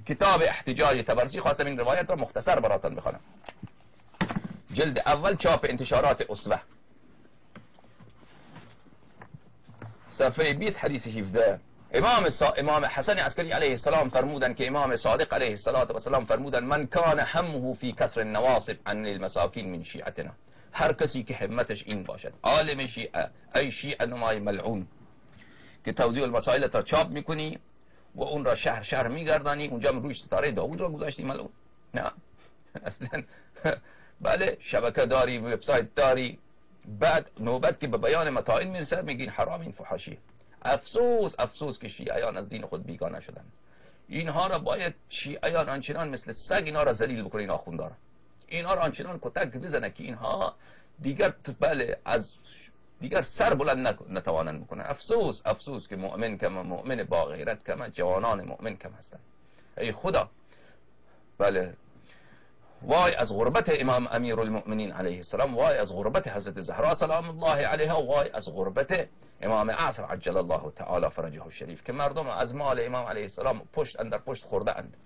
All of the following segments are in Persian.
کتاب احتجاج طبرسی خواستم این روایت را مختصر براتون بخوانم. جلد اول چاپ انتشارات اسوه، صفحه 20 حدیث 17. امام حسن عسکری علیه السلام فرمودن که امام صادق علیه السلام فرمودن من کان همه فی کسر النواصب عن المساکین من شیعتنا. هر کسی که همتش این باشد، عالم شیعه ای شیعه نمای ملعون، که توضیح المسائل تا چاپ میکنی و اون را شهر شهر میگردانی، اونجا روش ستاره داوود را گذاشتی ملعون. نه اصلا بله، شبکه داری، وبسایت داری، بعد نوبت که به بیان مطائل میرسه میگین حرام، این فحاشیه. افسوس افسوس که شیعیان از دین خود بیگانه شدن. اینها را باید شیعیان آنچنان مثل سگ اینا را ذلیل بکنین، آخوندارا اینها را آنچنان کتک بزنه که اینها دیگر بله از دیگر سر بلند نتوانند بکنن. افسوس افسوس که مؤمن کم، مؤمن با غیرت کم، جوانان مؤمن کم هستند. ای خدا، بله وای از غربت امام امیر المؤمنین علیه السلام، وای از غربت حضرت زهرا سلام الله علیها، وای از غربت امام عصر عجل الله تعالی فرجه الشریف که مردم از مال امام علیه السلام پشت اندر پشت خورده اند.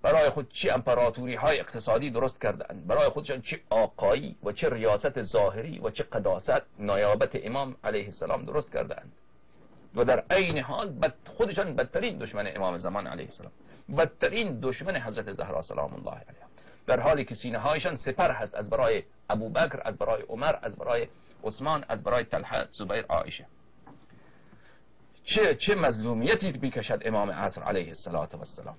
برای خود چه امپراتوری های اقتصادی درست کرده اند، برای خودشان چه آقایی و چه ریاست ظاهری و چه قداست نیابت امام علیه السلام درست کرده اند، و در عین حال خودشان بدترین دشمن امام زمان علیه السلام، بدترین دشمن حضرت زهرا سلام الله علیها، در حالی که سینه هایشان سپر هست از برای ابوبکر، از برای عمر، از برای عثمان، از برای طلحه، زبیر، عایشه. چه مظلومیتی میکشد امام عصر علیه السلام.